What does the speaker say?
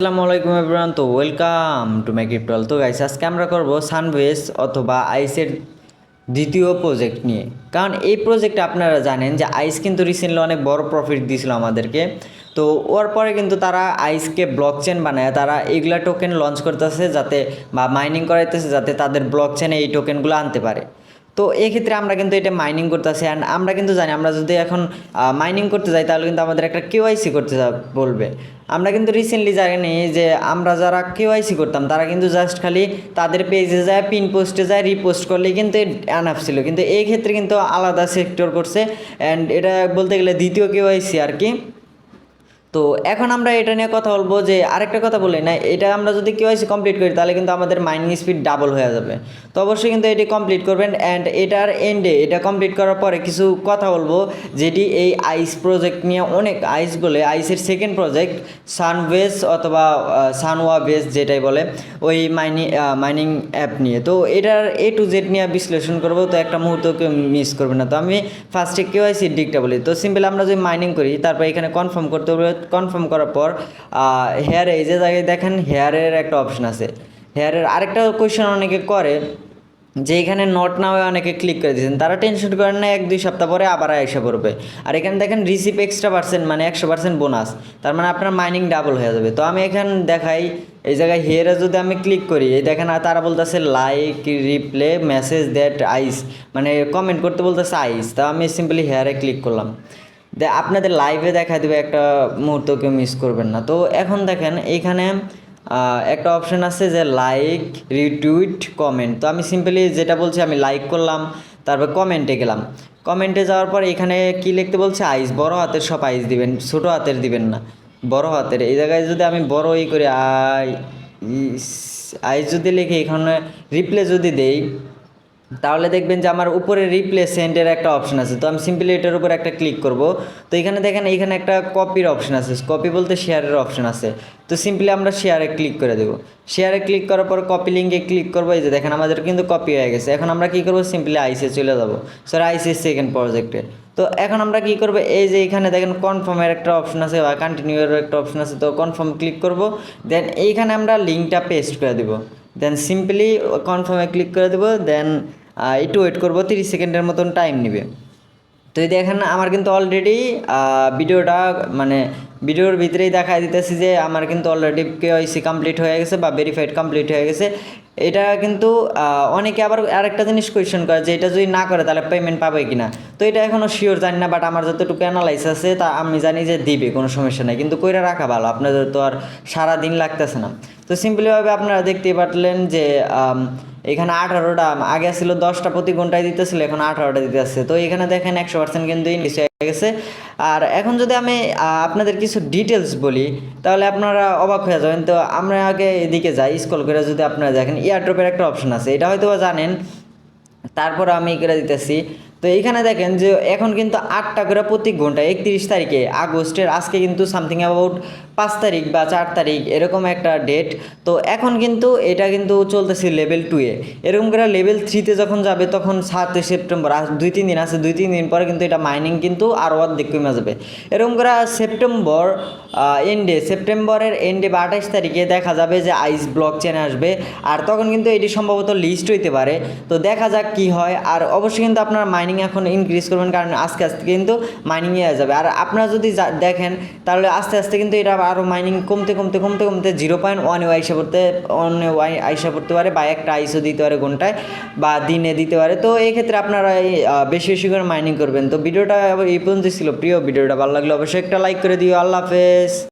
আসসালামু আলাইকুম এভরিওয়ান। তো ওয়েলকাম টু মাই ক্রিপ্টোল। তো গাইস, আজকে আমরা করব সানবেস অথবা আইসের দ্বিতীয় প্রজেক্ট নিয়ে। কারণ এই প্রজেক্টে আপনারা জানেন যে আইস কিন্তু রিসেন্টলি অনেক বড় প্রফিট দিয়েছিল আমাদেরকে। তো ওর পরে কিন্তু তারা আইসকে ব্লক চেন বানায় তারা এগুলা টোকেন লঞ্চ করতেছে, যাতে বা মাইনিং করাইতেছে যাতে তাদের ব্লক চেনে এই টোকেনগুলো আনতে পারে। তো এক্ষেত্রে আমরা কিন্তু এটা মাইনিং করতেছি। অ্যান্ড আমরা কিন্তু জানি আমরা যদি এখন মাইনিং করতে যাই তাহলে কিন্তু আমাদের একটা কেওয়াইসি করতে বলবে। আমরা কিন্তু রিসেন্টলি জানি যে আমরা যারা কেওয়াইসি করতাম তারা কিন্তু জাস্ট খালি তাদের পেজে যায়, পিন পোস্টে যায়, রিপোস্ট করলেই কিন্তু আনাফ ছিল। কিন্তু এই ক্ষেত্রে কিন্তু আলাদা সেক্টর করছে। অ্যান্ড এটা বলতে গেলে দ্বিতীয় কেওয়াইসি আর কি। তো এখন আমরা এটা নিয়ে কথা বলবো যে আরেকটা কথা বলি না, এটা আমরা যদি কেওয়াইসি কমপ্লিট করি তাহলে কিন্তু আমাদের মাইনিং স্পিড ডাবল হয়ে যাবে। তো অবশ্যই কিন্তু এটি কমপ্লিট করবেন। অ্যান্ড এটার এন্ডে এটা কমপ্লিট করার পরে কিছু কথা বলবো যেটি এই আইস প্রজেক্ট নিয়ে অনেক আইস বলে আইসের সেকেন্ড প্রজেক্ট সানবেস অথবা সানওয়া বেস যেটাই বলে ওই মাইনিং অ্যাপ নিয়ে। তো এটার টু জেড নিয়ে বিশ্লেষণ করবো, তো একটা মুহূর্তকে মিস করবে না। তো আমি ফার্স্টে কেওয়াইসির দিকটা বলি। তো সিম্পল আমরা যদি মাইনিং করি তারপর এখানে কনফার্ম করতে হবে। কনফার্ম করার পর হেয়ারে এই যে জায়গায় দেখেন হেয়ারের একটা অপশন আছে। হেয়ারের আরেকটা কোয়েশ্চেন অনেকে করে যে এখানে নট নাও অনেকে ক্লিক করে দিয়েছেন, তারা টেনশন করেন না, 1-2 সপ্তাহ পরে আবার এসে পড়বে। আর এখানে দেখেন রিসিভ এক্সট্রা পার্সেন্ট মানে 100% বোনাস, তার মানে আপনার মাইনিং ডাবল হয়ে যাবে। তো আমি এখানে দেখাই এই জায়গায় হেয়ারে যদি আমি ক্লিক করি, এই দেখেন তারা বলতেছে লাইক রিপ্লে মেসেজ দ্যাট আইস, মানে কমেন্ট করতে বলতেছে আইস। তা আমি সিম্পলি হেয়ারে ক্লিক করলাম, আপনাদের লাইভে দেখা দেবে, একটা মুহূর্ত কেউ মিস করবেন না। তো এখন দেখেন এইখানে একটা অপশন আছে যে লাইক রিটুইট কমেন্ট। তো আমি সিম্পলি যেটা বলছি আমি লাইক করলাম, তারপর কমেন্টে গেলাম। কমেন্টে যাওয়ার পর এখানে কি লিখতে বলছে আইস, বড় হাতের সব আইস দিবেন, ছোটো হাতের দিবেন না, বড় হাতের। এই জায়গায় যদি আমি বড় করি আইস যদি লিখে এখানে রিপ্লে যদি দেই তাহলে দেখবেন যে আমার উপরে রিপ্লেস সেন্ডের একটা অপশন আছে। তো আমি সিম্পলি এটার উপর একটা ক্লিক করব। তো এখানে দেখেন এখানে একটা কপির অপশন আছে, কপি বলতে শেয়ারের অপশন আছে। তো সিম্পলি আমরা শেয়ারে ক্লিক করে দেবো। শেয়ারে ক্লিক করার পর কপি লিঙ্কে ক্লিক করবো। এই যে দেখেন আমাদের কিন্তু কপি হয়ে গেছে। এখন আমরা কী করবো, সিম্পলি আইসে চলে যাবো, স্যার আইসি সেকেন্ড প্রজেক্টে। তো এখন আমরা কী করবো, এই যে এখানে দেখেন কনফার্মের একটা অপশন আছে বা কন্টিনিউয়ের একটা অপশন আছে। তো কনফার্ম ক্লিক করব, দেন এইখানে আমরা লিঙ্কটা পেস্ট করে দেবো। দেন সিম্পলি কনফার্মে ক্লিক করে দেবো। দেন একটু ওয়েট করবো, 30 সেকেন্ডের মতন টাইম নেবে। তো এই দেখেন আমার কিন্তু অলরেডি ভিডিওটা মানে ভিডিওর ভিতরেই দেখাই দিতেছি যে আমার কিন্তু অলরেডি কেওয়াইসি কমপ্লিট হয়ে গেছে বা ভেরিফাইড কমপ্লিট হয়ে গেছে। এটা কিন্তু অনেকে আবার আরেকটা জিনিস কোয়েশ্চেন করে যে এটা যদি না করে তাহলে পেমেন্ট পাবে কি না। তো এটা এখনও শিওর জানি না, বাট আমার যতটুকু অ্যানালাইস আছে তা আমি জানি যে দিবে, কোনো সমস্যা নেই। কিন্তু কইরা রাখা ভালো, আপনাদের তো আর সারাদিন লাগতেছে না। তো সিম্পলিভাবে আপনারা দেখতেই পারলেন যে এখানে 18টা, আগে ছিল 10টা প্রতি ঘন্টায় দিতেছিল, এখন 18টা দিতে আসছে। তো এখানে দেখেন 100% কিন্তু ইনক্রিজ হয়ে গেছে। আর এখন যদি আমি আপনাদের কিছু ডিটেলস বলি তাহলে আপনারা অবাক হয়ে যাবেন। তো আমরা আগে এদিকে যাই, স্ক্রল করে যদি আপনারা দেখেন এয়ারড্রপের একটা অপশন আছে, এটা হয়তো জানেন, তারপর আমি করে দিতেছি। তো এইখানে দেখেন যে এখন কিন্তু 8টা করে প্রতি ঘন্টা 31 তারিখে আগস্টের, আজকে কিন্তু সামথিং অ্যাবাউট 5 তারিখ বা 4 তারিখ এরকম একটা ডেট। তো এখন কিন্তু এটা কিন্তু চলতেছে লেভেল 2-এ। এরকম করে লেভেল 3-তে যখন যাবে তখন 7 সেপ্টেম্বর, আর 2-3 দিন আছে, 2-3 দিন পরে কিন্তু এটা মাইনিং কিন্তু আরও অর্ধেক কমে যাবে। এরকম করে সেপ্টেম্বরের এন্ডে বা 28 তারিখে দেখা যাবে যে আইস ব্লক চেনে আসবে। আর তখন কিন্তু এটি সম্ভবত লিস্ট হইতে পারে। তো দেখা যাক কি হয়। আর অবশ্যই কিন্তু আপনারা মাইনিং এখন ইনক্রিজ করবেন, কারণ আস্তে আস্তে কিন্তু মাইনিং হয়ে যাবে। আর আপনারা যদি দেখেন তাহলে আস্তে আস্তে কিন্তু এটা আরও মাইনিং কমতে 0.1 আইসা পড়তে পারে, বা একটা আইসও দিতে পারে ঘন্টায় বা দিনে দিতে পারে। তো এই ক্ষেত্রে আপনারা বেশি বেশি করে মাইনিং করবেন। তো ভিডিওটা এই পর্যন্ত ছিল। প্রিয় ভিডিওটা ভালো লাগলে অবশ্যই একটা লাইক করে দিও। আল্লাহ হাফেজ।